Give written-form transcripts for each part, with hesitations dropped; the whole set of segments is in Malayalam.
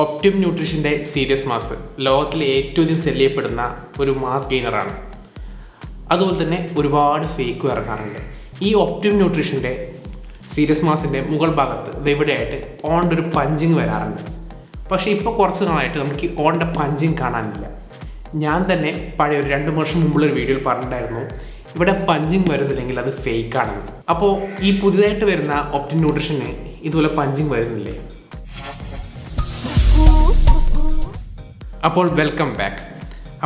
ഒപ്റ്റിം ന്യൂട്രീഷൻ്റെ സീരിയസ് മാസ് ലോകത്തിലെ ഏറ്റവും അധികം സെല് ചെയ്യപ്പെടുന്ന ഒരു മാസ് ഗെയിനറാണ്. അതുപോലെ തന്നെ ഒരുപാട് ഫേക്കും ഇറങ്ങാറുണ്ട്. ഈ ഒപ്റ്റിം ന്യൂട്രീഷൻ്റെ സീരിയസ് മാസിൻ്റെ മുകൾ ഭാഗത്ത് ഇവിടെയായിട്ട് ഓണിൻ്റെ ഒരു പഞ്ചിങ് വരാറുണ്ട്. പക്ഷേ ഇപ്പോൾ കുറച്ച് നാളായിട്ട് നമുക്ക് ഓണിൻ്റെ പഞ്ചിങ് കാണാനില്ല. ഞാൻ തന്നെ പഴയ ഒരു 2 വർഷം മുമ്പുള്ളൊരു വീഡിയോയിൽ പറഞ്ഞിട്ടുണ്ടായിരുന്നു ഇവിടെ പഞ്ചിങ് വരുന്നില്ലെങ്കിൽ അത് ഫേക്കാണെന്ന്. അപ്പോൾ ഈ പുതിയതായിട്ട് വരുന്ന ഒപ്റ്റിം ന്യൂട്രീഷന് ഇതുപോലെ പഞ്ചിങ് വരുന്നില്ലേ? അപ്പോൾ വെൽക്കം ബാക്ക്.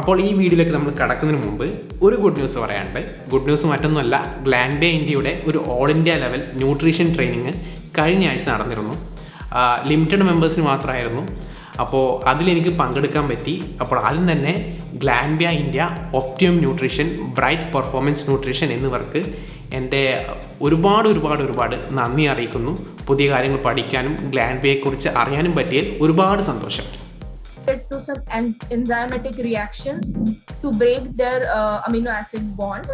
അപ്പോൾ ഈ വീഡിയോയിലേക്ക് നമ്മൾ കടക്കുന്നതിന് മുമ്പ് ഒരു ഗുഡ് ന്യൂസ് പറയാനുണ്ട്. ഗുഡ് ന്യൂസ് മറ്റൊന്നുമല്ല, ഗ്ലാൻബേ ഇന്ത്യയുടെ ഒരു all India level nutrition training കഴിഞ്ഞ ആഴ്ച നടന്നിരുന്നു. ലിമിറ്റഡ് മെമ്പേഴ്സിന് മാത്രമായിരുന്നു. അപ്പോൾ അതിലെനിക്ക് പങ്കെടുക്കാൻ പറ്റി. അപ്പോൾ ആദ്യം തന്നെ Glanbia India, Optimum Nutrition, Bright Performance Nutrition എന്നിവർക്ക് എൻ്റെ ഒരുപാട് നന്ദി അറിയിക്കുന്നു. പുതിയ കാര്യങ്ങൾ പഠിക്കാനും ഗ്ലാൻബേയെക്കുറിച്ച് അറിയാനും പറ്റിയാൽ ഒരുപാട് സന്തോഷം. To some enzymatic reactions to break their amino acid bonds,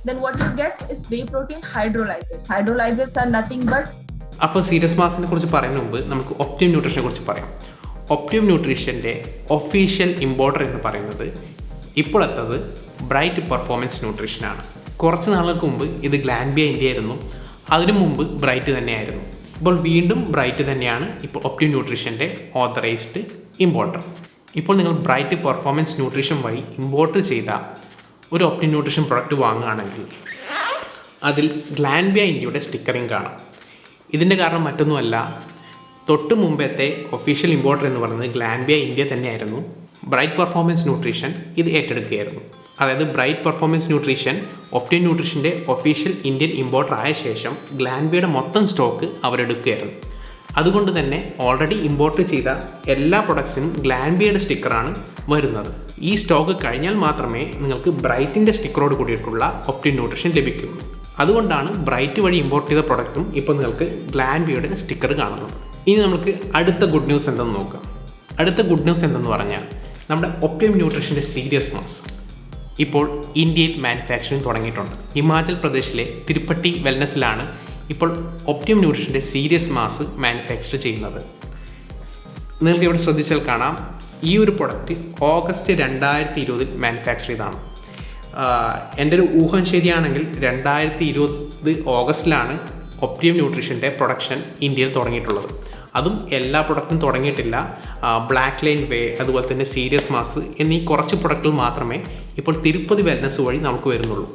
then what you get is whey protein hydrolyzers. Hydrolyzers are nothing but. അപ്പോൾ സീരിയസ് മാസിനെ കുറിച്ച് പറയുന്നതിന് മുമ്പ് നമുക്ക് ഒപ്റ്റിം ന്യൂട്രീഷനെ കുറിച്ച് പറയാം. ഒപ്റ്റിം ന്യൂട്രീഷൻ്റെ ഒഫീഷ്യൽ ഇമ്പോർട്ടർ എന്ന് പറയുന്നത് ഇപ്പോഴത്തത് ബ്രൈറ്റ് പെർഫോമൻസ് ന്യൂട്രീഷനാണ്. കുറച്ച് നാളുകൾക്ക് മുമ്പ് ഇത് ഗ്ലാൻബേ ഇന്ത്യ ആയിരുന്നു. അതിനു മുമ്പ് ബ്രൈറ്റ് തന്നെയായിരുന്നു. ഇപ്പോൾ വീണ്ടും ബ്രൈറ്റ് തന്നെയാണ് ഇപ്പോൾ ഒപ്റ്റിം ന്യൂട്രീഷൻ്റെ ഓതറൈസ്ഡ് ഇമ്പോർട്ടർ. ഇപ്പോൾ നിങ്ങൾ ബ്രൈറ്റ് പെർഫോമൻസ് ന്യൂട്രീഷൻ വഴി ഇമ്പോർട്ട് ചെയ്ത ഒരു ഒപ്റ്റിം ന്യൂട്രീഷൻ പ്രൊഡക്റ്റ് വാങ്ങുകയാണെങ്കിൽ അതിൽ ഗ്ലാൻബേ ഇന്ത്യയുടെ സ്റ്റിക്കറിങ് കാണാം. ഇതിൻ്റെ കാരണം മറ്റൊന്നുമല്ല, തൊട്ട് മുമ്പത്തെ ഒഫീഷ്യൽ ഇമ്പോർട്ടർ എന്ന് പറയുന്നത് ഗ്ലാൻബേ ഇന്ത്യ തന്നെയായിരുന്നു. ബ്രൈറ്റ് പെർഫോമൻസ് ന്യൂട്രീഷൻ ഇത് ഏറ്റെടുക്കുകയായിരുന്നു. അതായത് ബ്രൈറ്റ് പെർഫോമൻസ് ന്യൂട്രീഷൻ ഒപ്റ്റിം ന്യൂട്രീഷൻ്റെ ഒഫീഷ്യൽ ഇന്ത്യൻ ഇമ്പോർട്ടർ ആയ ശേഷം ഗ്ലാൻബേയുടെ മൊത്തം സ്റ്റോക്ക് അവരെടുക്കുകയായിരുന്നു. അതുകൊണ്ട് തന്നെ ഓൾറെഡി ഇമ്പോർട്ട് ചെയ്ത എല്ലാ പ്രൊഡക്ട്സിനും ഗ്ലാൻബേയുടെ സ്റ്റിക്കറാണ് വരുന്നത്. ഈ സ്റ്റോക്ക് കഴിഞ്ഞാൽ മാത്രമേ നിങ്ങൾക്ക് ബ്രൈറ്റിൻ്റെ സ്റ്റിക്കറോട് കൂടിയിട്ടുള്ള ഒപ്റ്റിം ന്യൂട്രീഷൻ ലഭിക്കൂ. അതുകൊണ്ടാണ് ബ്രൈറ്റ് വഴി ഇമ്പോർട്ട് ചെയ്ത പ്രൊഡക്റ്റും ഇപ്പോൾ നിങ്ങൾക്ക് ഗ്ലാൻബേയുടെ സ്റ്റിക്കർ കാണുന്നത്. ഇനി നമുക്ക് അടുത്ത ഗുഡ് ന്യൂസ് എന്തെന്ന് നോക്കാം. അടുത്ത ഗുഡ് ന്യൂസ് എന്തെന്ന് പറഞ്ഞാൽ നമ്മുടെ ഒപ്റ്റിം ന്യൂട്രീഷൻ്റെ സീരിയസ് മാസ് ഇപ്പോൾ ഇന്ത്യയിൽ മാനുഫാക്ചറിങ് തുടങ്ങിയിട്ടുണ്ട്. ഹിമാചൽ പ്രദേശിലെ തിരുപ്പട്ടി വെൽനസ്സിലാണ് ഇപ്പോൾ ഒപ്റ്റിം ന്യൂട്രീഷൻ്റെ സീരിയസ് മാസ് മാനുഫാക്ചർ ചെയ്യുന്നത്. നിങ്ങൾക്ക് ഇവിടെ ശ്രദ്ധിച്ചാൽ കാണാം, ഈ ഒരു പ്രൊഡക്റ്റ് ഓഗസ്റ്റ് 2020 മാനുഫാക്ചർ ചെയ്തതാണ്. എൻ്റെ ഒരു ഊഹം ശരിയാണെങ്കിൽ 2020 ഓഗസ്റ്റിലാണ് ഒപ്റ്റിം ന്യൂട്രീഷൻ്റെ പ്രൊഡക്ഷൻ ഇന്ത്യയിൽ തുടങ്ങിയിട്ടുള്ളത്. അതും എല്ലാ പ്രൊഡക്റ്റും തുടങ്ങിയിട്ടില്ല. ബ്ലാക്ക് ലൈൻ വേ, അതുപോലെ തന്നെ സീരിയസ് മാസ് എന്നീ കുറച്ച് പ്രൊഡക്റ്റുകൾ മാത്രമേ ഇപ്പോൾ തിരുപ്പതി വെൽനസ് വഴി നമുക്ക് വരുന്നുള്ളൂ.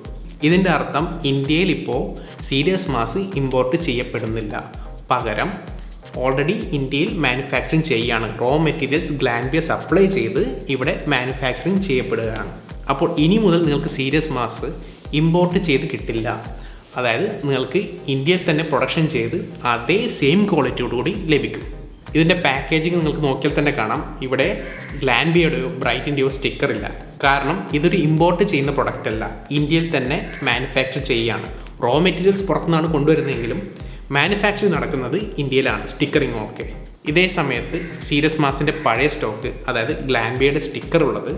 ഇതിൻ്റെ അർത്ഥം ഇന്ത്യയിൽ ഇപ്പോൾ സീരിയസ് മാസ് ഇമ്പോർട്ട് ചെയ്യപ്പെടുന്നില്ല. പകരം ഓൾറെഡി ഇന്ത്യയിൽ മാനുഫാക്ചറിങ് ചെയ്യുകയാണ്. റോ മെറ്റീരിയൽസ് ഗ്ലാൻബേ സപ്ലൈ ചെയ്ത് ഇവിടെ മാനുഫാക്ചറിങ് ചെയ്യപ്പെടുകയാണ്. അപ്പോൾ ഇനി മുതൽ നിങ്ങൾക്ക് സീരിയസ് മാസ് ഇമ്പോർട്ട് ചെയ്ത് കിട്ടില്ല. അതായത് നിങ്ങൾക്ക് ഇന്ത്യയിൽ തന്നെ പ്രൊഡക്ഷൻ ചെയ്ത് അതേ സെയിം ക്വാളിറ്റിയോടുകൂടി ലഭിക്കും. ഇതിൻ്റെ പാക്കേജിങ് നിങ്ങൾക്ക് നോക്കിയാൽ തന്നെ കാണാം, ഇവിടെ ഗ്ലാൻബേയുടെയോ ബ്രൈറ്റിൻ്റെയോ സ്റ്റിക്കർ ഇല്ല. കാരണം ഇതൊരു ഇമ്പോർട്ട് ചെയ്യുന്ന പ്രൊഡക്റ്റ് അല്ല, ഇന്ത്യയിൽ തന്നെ മാനുഫാക്ചർ ചെയ്യുകയാണ്. റോ മെറ്റീരിയൽസ് പുറത്തുനിന്നാണ് കൊണ്ടുവരുന്നതെങ്കിലും മാനുഫാക്ചറിങ് നടക്കുന്നത് ഇന്ത്യയിലാണ്. Stickering okay. ഇതേ സമയത്ത് സീരിയസ് മാസിൻ്റെ പഴയ സ്റ്റോക്ക്, അതായത് ഗ്ലാൻബേയുടെ സ്റ്റിക്കർ ഉള്ളത്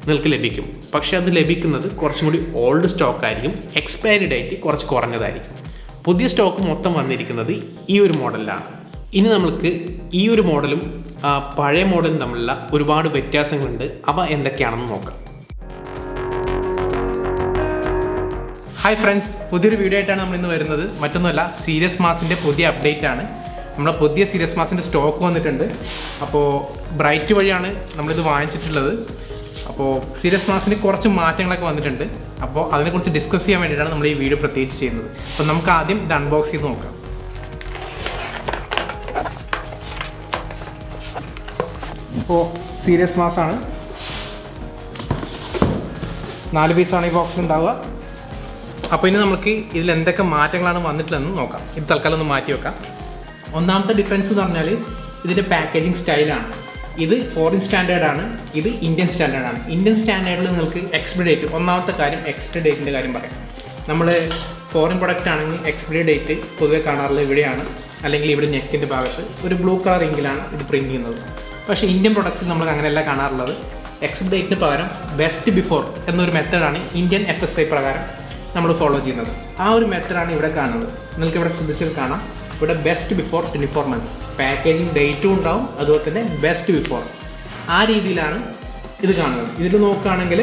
നിങ്ങൾക്ക് ലഭിക്കും. പക്ഷേ അത് ലഭിക്കുന്നത് കുറച്ചും കൂടി ഓൾഡ് സ്റ്റോക്ക് ആയിരിക്കും. എക്സ്പയറി ഡേറ്റ് കുറച്ച് കുറഞ്ഞതായിരിക്കും. പുതിയ സ്റ്റോക്ക് മൊത്തം വന്നിരിക്കുന്നത് ഈ ഒരു മോഡലിലാണ്. ഇനി നമുക്ക് ഈ ഒരു മോഡലും പഴയ മോഡലും തമ്മിലുള്ള ഒരുപാട് വ്യത്യാസങ്ങളുണ്ട്. അവ എന്തൊക്കെയാണെന്ന് നോക്കാം. ഹായ് ഫ്രണ്ട്സ്, പുതിയൊരു വീഡിയോ ആയിട്ടാണ് നമ്മൾ ഇന്ന് വരുന്നത്. മറ്റൊന്നുമല്ല, സീരിയസ് മാസിൻ്റെ പുതിയ അപ്ഡേറ്റ് ആണ്. നമ്മുടെ പുതിയ സീരിയസ് മാസിൻ്റെ സ്റ്റോക്ക് വന്നിട്ടുണ്ട്. അപ്പോൾ ബ്രൈറ്റ് വഴിയാണ് നമ്മളിത് വാങ്ങിച്ചിട്ടുള്ളത്. അപ്പോൾ സീരിയസ് മാസിന് കുറച്ച് മാറ്റങ്ങളൊക്കെ വന്നിട്ടുണ്ട്. അപ്പോൾ അതിനെക്കുറിച്ച് ഡിസ്കസ് ചെയ്യാൻ വേണ്ടിയിട്ടാണ് നമ്മൾ ഈ വീഡിയോ പ്രത്യേകിച്ച് ചെയ്യുന്നത്. അപ്പോൾ നമുക്ക് ആദ്യം ഇത് അൺബോക്സ് ചെയ്ത് നോക്കാം. ഇപ്പോൾ സീരിയസ് മാസാണ്. 4 പീസാണ് ഈ ബോക്സിൽ ഉണ്ടാവുക. അപ്പോൾ ഇനി നമുക്ക് ഇതിൽ എന്തൊക്കെ മാറ്റങ്ങളാണ് വന്നിട്ടുള്ളതെന്ന് നോക്കാം. ഇത് തൽക്കാലം ഒന്ന് മാറ്റി വെക്കാം. ഒന്നാമത്തെ ഡിഫറൻസ് എന്ന് പറഞ്ഞാൽ ഇതിൻ്റെ പാക്കേജിങ് സ്റ്റൈലാണ്. ഇത് ഫോറിൻ സ്റ്റാൻഡേർഡാണ്, ഇത് ഇന്ത്യൻ സ്റ്റാൻഡേർഡാണ്. ഇന്ത്യൻ സ്റ്റാൻഡേർഡിൽ നിങ്ങൾക്ക് എക്സ്പയറി ഡേറ്റ്, ഒന്നാമത്തെ കാര്യം എക്സ്പയറി ഡേറ്റിൻ്റെ കാര്യം പറയാം. നമ്മൾ ഫോറിൻ പ്രൊഡക്റ്റ് ആണെങ്കിൽ എക്സ്പയറി ഡേറ്റ് പൊതുവെ കാണാറുള്ളത് ഇവിടെയാണ്, അല്ലെങ്കിൽ ഇവിടെ നെക്കിൻ്റെ ഭാഗത്ത് ഒരു ബ്ലൂ കളർ ഇങ്കിലാണ് ഇത് പ്രിൻറ്റ് ചെയ്യുന്നത്. പക്ഷേ ഇന്ത്യൻ പ്രൊഡക്ട്സിൽ നമ്മൾ അങ്ങനെയല്ല കാണാറുള്ളത്. എക്സ്പയറി ഡേറ്റിന് പകരം ബെസ്റ്റ് ബിഫോർ എന്നൊരു മെത്തേഡാണ് ഇന്ത്യൻ FSI പ്രകാരം നമ്മൾ ഫോളോ ചെയ്യുന്നത്. ആ ഒരു മെത്തേഡാണ് ഇവിടെ കാണുന്നത്. നിങ്ങൾക്ക് ഇവിടെ ശ്രദ്ധിച്ചാൽ കാണാം, ഇവിടെ ബെസ്റ്റ് ബിഫോർ 24 മന്ത്സ് പാക്കേജിങ് ഡേറ്റും ഉണ്ടാവും, അതുപോലെ തന്നെ ബെസ്റ്റ് ബിഫോർ ആ രീതിയിലാണ് ഇത് കാണുന്നത്. ഇതിൽ നോക്കുകയാണെങ്കിൽ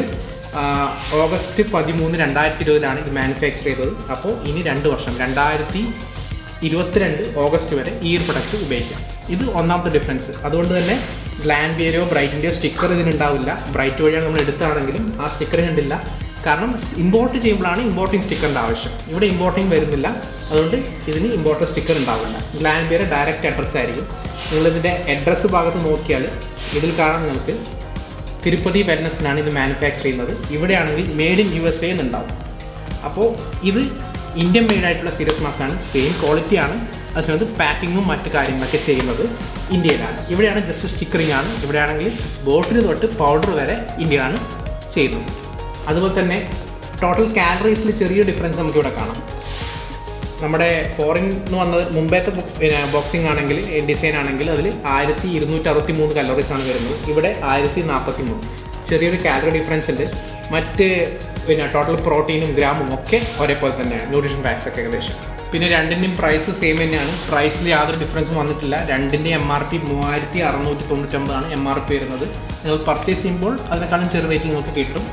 ഓഗസ്റ്റ് 13, 2020 ഇത് മാനുഫാക്ചർ ചെയ്തത്. അപ്പോൾ ഇനി 2 വർഷം 2022 ഓഗസ്റ്റ് വരെ ഈ ഒരു പ്രൊഡക്റ്റ് ഉപയോഗിക്കാം. ഇത് ഒന്നാമത്തെ ഡിഫറൻസ്. അതുകൊണ്ട് തന്നെ ഗ്ലാൻബിയറോ ബ്രൈറ്റിൻ്റെയോ സ്റ്റിക്കർ ഇതിനുണ്ടാവില്ല. ബ്രൈറ്റ് വഴിയാണ് നമ്മൾ എടുത്താണെങ്കിലും ആ സ്റ്റിക്കർ കണ്ടില്ല. കാരണം ഇമ്പോർട്ട് ചെയ്യുമ്പോഴാണ് ഇമ്പോർട്ടിംഗ് സ്റ്റിക്കറിൻ്റെ ആവശ്യം. ഇവിടെ ഇമ്പോർട്ടിംഗ് വരുന്നില്ല, അതുകൊണ്ട് ഇതിന് ഇമ്പോർട്ടർ സ്റ്റിക്കർ ഉണ്ടാവില്ല. ഗ്ലാൻബിയർ ഡയറക്റ്റ് അഡ്രസ്സ് ആയിരിക്കും. നിങ്ങളിതിൻ്റെ അഡ്രസ്സ് ഭാഗത്ത് നോക്കിയാൽ ഇതിൽ കാണാൻ നിങ്ങൾക്ക് തിരുപ്പതി വെൽനസ്സിനാണ് ഇത് മാനുഫാക്ചർ ചെയ്യുന്നത്. ഇവിടെയാണെങ്കിൽ മെയ്ഡ് ഇൻ USA എന്നുണ്ടാവും. അപ്പോൾ ഇത് ഇന്ത്യൻ മെയ്ഡ് ആയിട്ടുള്ള സീരിയസ് മാസ്കാണ്. സെയിം ക്വാളിറ്റിയാണ്. അതേസമയത്ത് പാക്കിങ്ങും മറ്റു കാര്യങ്ങളൊക്കെ ചെയ്യുന്നത് ഇന്ത്യയിലാണ്. ഇവിടെയാണ് ജസ്റ്റ് സ്റ്റിക്കറിംഗ് ആണ്. ഇവിടെയാണെങ്കിൽ ബോട്ടിൽ തൊട്ട് പൗഡർ വരെ ഇന്ത്യയിലാണ് ചെയ്യുന്നത്. അതുപോലെ തന്നെ ടോട്ടൽ കാലറീസിൽ ചെറിയ ഡിഫറൻസ് നമുക്കിവിടെ കാണാം. നമ്മുടെ ഫോറിൻ എന്ന് വന്നത് മുമ്പത്തെ ബോക്സിംഗ് ആണെങ്കിൽ ഡിസൈൻ ആണെങ്കിൽ അതിൽ 1263 കലോറീസാണ് വരുന്നത്. ഇവിടെ 1043. ചെറിയൊരു കാലറി ഡിഫറൻസ് ഉണ്ട്. മറ്റ് ടോട്ടൽ പ്രോട്ടീനും ഗ്രാമും ഒക്കെ ഒരേപോലെ തന്നെയാണ്. ന്യൂട്രീഷൻ ഫാക്ട്സ് ഒക്കെ ഏകദേശം. പിന്നെ രണ്ടിൻ്റെയും പ്രൈസ് സെയിം തന്നെയാണ്. പ്രൈസിൽ യാതൊരു ഡിഫറൻസും വന്നിട്ടില്ല. രണ്ടിൻ്റെ MRP 3699 MRP വരുന്നത്. നിങ്ങൾ പർച്ചേസ് ചെയ്യുമ്പോൾ അതിനെക്കാളും ചെറിയ റേറ്റ് നിങ്ങൾക്ക് കിട്ടും.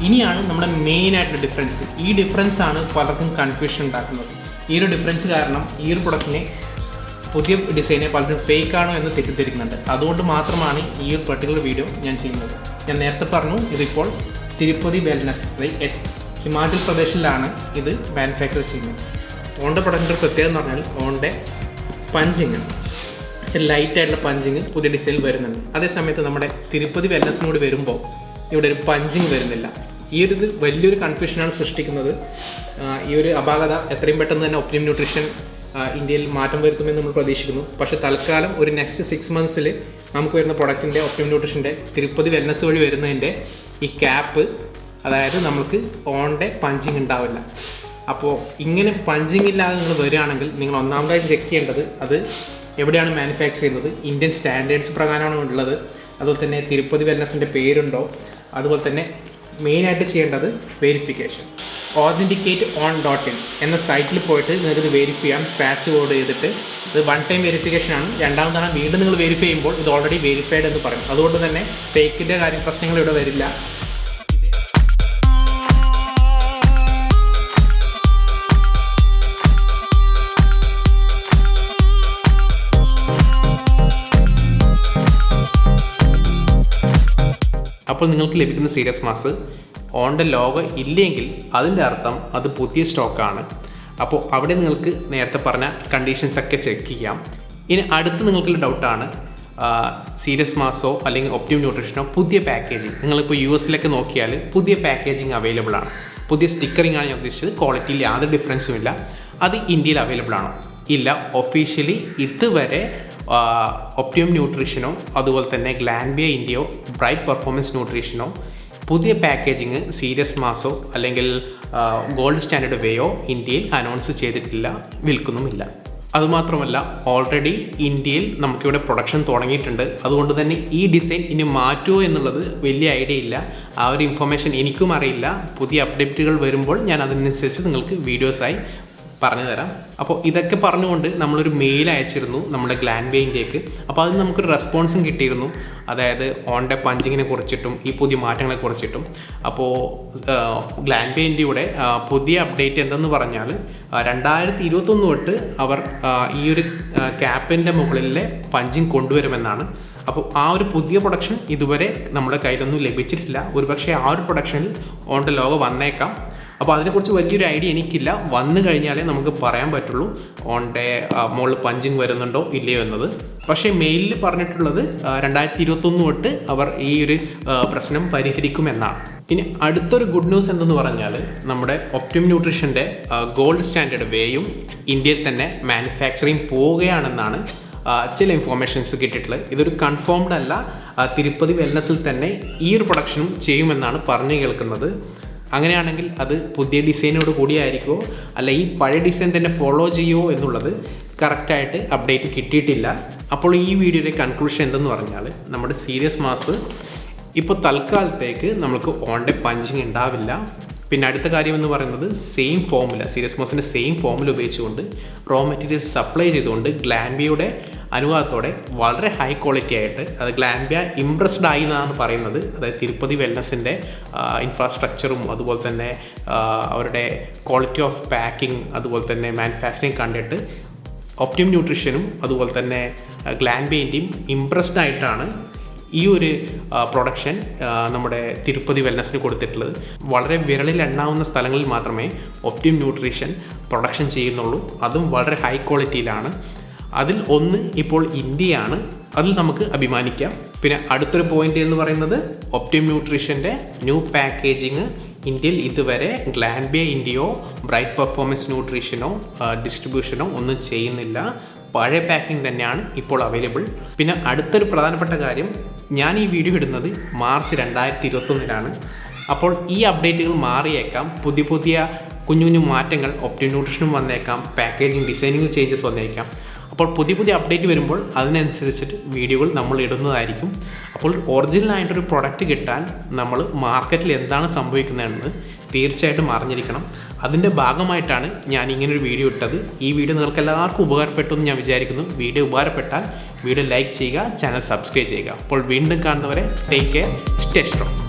ഇനിയാണ് നമ്മുടെ മെയിനായിട്ടുള്ള ഡിഫറൻസ്. ഈ ഡിഫറൻസ് ആണ് പലർക്കും കൺഫ്യൂഷൻ ഉണ്ടാക്കുന്നത്. ഈ ഒരു ഡിഫറൻസ് കാരണം ഈ ഒരു പ്രൊഡക്റ്റിനെ പുതിയ ഡിസൈനെ പലരും ഫേക്ക് ആണോ എന്ന് തെറ്റിദ്ധരിക്കുന്നുണ്ട്. അതുകൊണ്ട് മാത്രമാണ് ഈ ഒരു പർട്ടിക്കുലർ വീഡിയോ ഞാൻ ചെയ്യുന്നത്. ഞാൻ നേരത്തെ പറഞ്ഞു, ഇതിപ്പോൾ തിരുപ്പതി വെൽനസ് ഹിമാചൽ പ്രദേശിലാണ് ഇത് മാനുഫാക്ചർ ചെയ്യുന്നത്. ഓണിൻ്റെ പ്രൊഡക്റ്റിൻ്റെ പ്രത്യേകത എന്ന് പറഞ്ഞാൽ ഓണിൻ്റെ പഞ്ചിങ്, ലൈറ്റായിട്ടുള്ള പഞ്ചിങ് പുതിയ ഡിസൈനിൽ വരുന്നുണ്ട്. അതേസമയത്ത് നമ്മുടെ തിരുപ്പതി വെൽനസിനോട് വരുമ്പോൾ ഇവിടെ ഒരു പഞ്ചിങ് വരുന്നില്ല. ഈ ഒരു ഇത് വലിയൊരു കൺഫ്യൂഷനാണ് സൃഷ്ടിക്കുന്നത്. ഈ ഒരു അപാകത എത്രയും പെട്ടെന്ന് തന്നെ ഒപ്റ്റിമം ന്യൂട്രീഷൻ ഇന്ത്യയിൽ മാറ്റം വരുത്തുമെന്ന് നമ്മൾ പ്രതീക്ഷിക്കുന്നു. പക്ഷേ തൽക്കാലം ഒരു നെക്സ്റ്റ് 6 മന്ത്സിൽ നമുക്ക് വരുന്ന പ്രൊഡക്റ്റിൻ്റെ ഒപ്റ്റിമം ന്യൂട്രീഷൻ്റെ തിരുപ്പതി വെൽനസ് വഴി വരുന്നതിൻ്റെ ഈ ക്യാപ്പ്, അതായത് നമുക്ക് ഓണിൻ്റെ പഞ്ചിങ് ഉണ്ടാവില്ല. അപ്പോൾ ഇങ്ങനെ പഞ്ചിങ് ഇല്ലാതെ നിങ്ങൾ വരികയാണെങ്കിൽ നിങ്ങൾ ഒന്നാമതായി ചെക്ക് ചെയ്യേണ്ടത് അത് എവിടെയാണ് മാനുഫാക്ചർ ചെയ്യുന്നത്, ഇന്ത്യൻ സ്റ്റാൻഡേർഡ്സ് പ്രകാരമാണോ ഉള്ളത്, അതുപോലെ തന്നെ തിരുപ്പതി വെൽനസിൻ്റെ പേരുണ്ടോ, അതുപോലെ തന്നെ മെയിനായിട്ട് ചെയ്യേണ്ടത് വെരിഫിക്കേഷൻ. authenticate.on.in എന്ന സൈറ്റിൽ പോയിട്ട് നിങ്ങൾക്കിത് വെരിഫൈ ചെയ്യാം. സ്ക്രാച്ച് കോഡ് ചെയ്തിട്ട് ഇത് 1 ടൈം വെരിഫിക്കേഷനാണ്. രണ്ടാമതാണ് വീണ്ടും നിങ്ങൾ വെരിഫൈ ചെയ്യുമ്പോൾ ഇത് ഓൾറെഡി വെരിഫൈഡ് എന്ന് പറയും. അതുകൊണ്ട് തന്നെ ഫേക്കിൻ്റെ പ്രശ്നങ്ങൾ ഇവിടെ വരില്ല. അപ്പോൾ നിങ്ങൾക്ക് ലഭിക്കുന്ന സീരിയസ് മാസ് ഓണിൻ്റെ ലോഗോ ഇല്ലെങ്കിൽ അതിൻ്റെ അർത്ഥം അത് പുതിയ സ്റ്റോക്കാണ്. അപ്പോൾ അവിടെ നിങ്ങൾക്ക് നേരത്തെ പറഞ്ഞ കണ്ടീഷൻസ് ഒക്കെ ചെക്ക് ചെയ്യാം. ഇനി അടുത്ത് നിങ്ങൾക്കുള്ള ഡൗട്ടാണ് സീരിയസ് മാസോ അല്ലെങ്കിൽ ഒപ്റ്റിമം ന്യൂട്രീഷനോ പുതിയ പാക്കേജിങ്. നിങ്ങളിപ്പോൾ US നോക്കിയാൽ പുതിയ പാക്കേജിങ് അവൈലബിൾ ആണ്. പുതിയ സ്റ്റിക്കറിംഗ് ആണ് ഞാൻ ഉദ്ദേശിച്ചത്. ക്വാളിറ്റിയിൽ യാതൊരു ഡിഫറൻസും ഇല്ല. അത് ഇന്ത്യയിൽ അവൈലബിൾ ആണോ? ഇല്ല. ഒഫീഷ്യലി ഇതുവരെ ഒപ്റ്റിമം ന്യൂട്രീഷനോ അതുപോലെ തന്നെ ഗ്ലാൻബിയ ഇന്ത്യയോ ബ്രൈറ്റ് പെർഫോമൻസ് ന്യൂട്രീഷനോ പുതിയ പാക്കേജിങ് സീരിയസ് മാസോ അല്ലെങ്കിൽ ഗോൾഡ് സ്റ്റാൻഡേർഡ് വേയോ ഇന്ത്യയിൽ അനൗൺസ് ചെയ്തിട്ടില്ല, വിൽക്കുന്നുമില്ല. അതുമാത്രമല്ല ഓൾറെഡി ഇന്ത്യയിൽ നമുക്കിവിടെ പ്രൊഡക്ഷൻ തുടങ്ങിയിട്ടുണ്ട്. അതുകൊണ്ട് തന്നെ ഈ ഡിസൈൻ ഇനി മാറ്റുമോ എന്നുള്ളത് വലിയ ഐഡിയ ഇല്ല. ആ ഒരു ഇൻഫർമേഷൻ എനിക്കും അറിയില്ല. പുതിയ അപ്ഡേറ്റുകൾ വരുമ്പോൾ ഞാൻ അതിനനുസരിച്ച് നിങ്ങൾക്ക് വീഡിയോസായി പറഞ്ഞു തരാം. അപ്പോൾ ഇതൊക്കെ പറഞ്ഞുകൊണ്ട് നമ്മളൊരു മെയിൽ അയച്ചിരുന്നു നമ്മുടെ ഗ്ലാൻബിയ ഇന്ത്യക്ക്. അപ്പോൾ അത് നമുക്കൊരു റെസ്പോൺസും കിട്ടിയിരുന്നു. അതായത് ഓണിൻ്റെ പഞ്ചിങ്ങിനെ കുറിച്ചിട്ടും ഈ പുതിയ മാറ്റങ്ങളെ കുറിച്ചിട്ടും. അപ്പോൾ ഗ്ലാൻബിയ ഇന്ത്യയുടെ പുതിയ അപ്ഡേറ്റ് എന്തെന്ന് പറഞ്ഞാൽ 2021 തൊട്ട് അവർ ഈ ഒരു ക്യാപ്പിൻ്റെ മുകളിലെ പഞ്ചിങ് കൊണ്ടുവരുമെന്നാണ്. അപ്പോൾ ആ ഒരു പുതിയ പ്രൊഡക്ഷൻ ഇതുവരെ നമ്മുടെ കയ്യിലൊന്നും ലഭിച്ചിട്ടില്ല. ഒരുപക്ഷെ ആ ഒരു പ്രൊഡക്ഷനിൽ ഓണിൻ്റെ ലോഗോ വന്നേക്കാം. അപ്പോൾ അതിനെക്കുറിച്ച് വലിയൊരു ഐഡിയ എനിക്കില്ല. വന്നു കഴിഞ്ഞാലേ നമുക്ക് പറയാൻ പറ്റുള്ളൂ ഓണിൻ്റെ മുകളിൽ പഞ്ചിങ് വരുന്നുണ്ടോ ഇല്ലയോ എന്നത്. പക്ഷേ മെയിലിൽ പറഞ്ഞിട്ടുള്ളത് 2021 തൊട്ട് അവർ ഈ ഒരു പ്രശ്നം പരിഹരിക്കുമെന്നാണ്. ഇനി അടുത്തൊരു ഗുഡ് ന്യൂസ് എന്തെന്ന് പറഞ്ഞാൽ നമ്മുടെ ഒപ്റ്റിമം ന്യൂട്രീഷൻ്റെ ഗോൾഡ് സ്റ്റാൻഡേർഡ് വേയും ഇന്ത്യയിൽ തന്നെ മാനുഫാക്ചറിങ് പോവുകയാണെന്നാണ് ചില ഇൻഫോർമേഷൻസ് കിട്ടിയിട്ടുള്ളത്. ഇതൊരു കൺഫേംഡ് അല്ല. തിരുപ്പതി വെൽനസിൽ തന്നെ ഈ ഒരു പ്രൊഡക്ഷനും ചെയ്യുമെന്നാണ് പറഞ്ഞു കേൾക്കുന്നത്. അങ്ങനെയാണെങ്കിൽ അത് പുതിയ ഡിസൈനോട് കൂടിയായിരിക്കുമോ അല്ല ഈ പഴയ ഡിസൈൻ തന്നെ ഫോളോ ചെയ്യുമോ എന്നുള്ളത് കറക്റ്റായിട്ട് അപ്ഡേറ്റ് കിട്ടിയിട്ടില്ല. അപ്പോൾ ഈ വീഡിയോയുടെ കൺക്ലൂഷൻ എന്തെന്ന് പറഞ്ഞാൽ നമ്മുടെ സീരിയസ് മാസ് ഇപ്പോൾ തൽക്കാലത്തേക്ക് നമുക്ക് ഓണിൻ്റെ പഞ്ചിങ് ഉണ്ടാവില്ല. പിന്നെ അടുത്ത കാര്യം എന്ന് പറയുന്നത് സെയിം ഫോമുല, സീരിയസ്മോസിൻ്റെ സെയിം ഫോമുല ഉപയോഗിച്ചുകൊണ്ട് റോ മെറ്റീരിയൽസ് സപ്ലൈ ചെയ്തുകൊണ്ട് ഗ്ലാൻബിയയുടെ അനുവാദത്തോടെ വളരെ ഹൈ ക്വാളിറ്റി ആയിട്ട്, അത് ഗ്ലാൻബിയ ഇംപ്രസ്ഡ് ആയി എന്നാണ് പറയുന്നത്. അതായത് തിരുപ്പതി വെൽനസിൻ്റെ ഇൻഫ്രാസ്ട്രക്ചറും അതുപോലെ തന്നെ അവരുടെ ക്വാളിറ്റി ഓഫ് പാക്കിംഗ് അതുപോലെ തന്നെ മാനുഫാക്ചറിങ് കണ്ടിട്ട് ഒപ്റ്റിമം ന്യൂട്രീഷനും അതുപോലെ തന്നെ ഗ്ലാൻബിയൻ്റെയും ഇംപ്രസ്ഡ് ആയിട്ടാണ് ഈ ഒരു പ്രൊഡക്ഷൻ നമ്മുടെ തിരുപ്പതി വെൽനസിന് കൊടുത്തിട്ടുള്ളത്. വളരെ വിരലിൽ എണ്ണാവുന്ന സ്ഥലങ്ങളിൽ മാത്രമേ ഒപ്റ്റിമം ന്യൂട്രീഷൻ പ്രൊഡക്ഷൻ ചെയ്യുന്നുള്ളൂ, അതും വളരെ ഹൈ ക്വാളിറ്റിയിലാണ്. അതിൽ ഒന്ന് ഇപ്പോൾ ഇന്ത്യയാണ്, അതിൽ നമുക്ക് അഭിമാനിക്കാം. പിന്നെ അടുത്തൊരു പോയിന്റ് എന്ന് പറയുന്നത് ഒപ്റ്റിമം ന്യൂട്രീഷൻ്റെ ന്യൂ പാക്കേജിങ് ഇന്ത്യയിൽ ഇതുവരെ ഗ്ലാൻബിയ ഇന്ത്യയോ ബ്രൈറ്റ് പെർഫോമൻസ് ന്യൂട്രീഷനോ ഡിസ്ട്രിബ്യൂഷനോ ഒന്നും ചെയ്യുന്നില്ല. പഴയ പാക്കിംഗ് തന്നെയാണ് ഇപ്പോൾ അവൈലബിൾ. പിന്നെ അടുത്തൊരു പ്രധാനപ്പെട്ട കാര്യം, ഞാൻ ഈ വീഡിയോ ഇടുന്നത് മാർച്ച് 2021 അപ്പോൾ ഈ അപ്ഡേറ്റുകൾ മാറിയേക്കാം, പുതിയ കുഞ്ഞു കുഞ്ഞു മാറ്റങ്ങൾ ഒപ്റ്റിമം ന്യൂട്രീഷനും വന്നേക്കാം, പാക്കേജിങ് ഡിസൈനിങ് ചേഞ്ചസ് വന്നേക്കാം. അപ്പോൾ പുതിയ അപ്ഡേറ്റ് വരുമ്പോൾ അതിനനുസരിച്ചിട്ട് വീഡിയോകൾ നമ്മൾ ഇടുന്നതായിരിക്കും. അപ്പോൾ ഒറിജിനലായിട്ടൊരു പ്രൊഡക്റ്റ് കിട്ടാൻ നമ്മൾ മാർക്കറ്റിൽ എന്താണ് സംഭവിക്കുന്നതെന്ന് തീർച്ചയായിട്ടും അറിഞ്ഞിരിക്കണം. അതിൻ്റെ ഭാഗമായിട്ടാണ് ഞാൻ ഇങ്ങനൊരു വീഡിയോ ഇട്ടത്. ഈ വീഡിയോ നിങ്ങൾക്ക് എല്ലാവർക്കും ഉപകാരപ്പെട്ടു എന്ന് ഞാൻ വിചാരിക്കുന്നു. വീഡിയോ ഉപകാരപ്പെട്ടാൽ വീഡിയോ ലൈക്ക് ചെയ്യുക, ചാനൽ സബ്സ്ക്രൈബ് ചെയ്യുക. അപ്പോൾ വീണ്ടും കാണുന്നവരെ ടേക്ക് കെയർ, സ്റ്റേ സ്ട്രോങ്.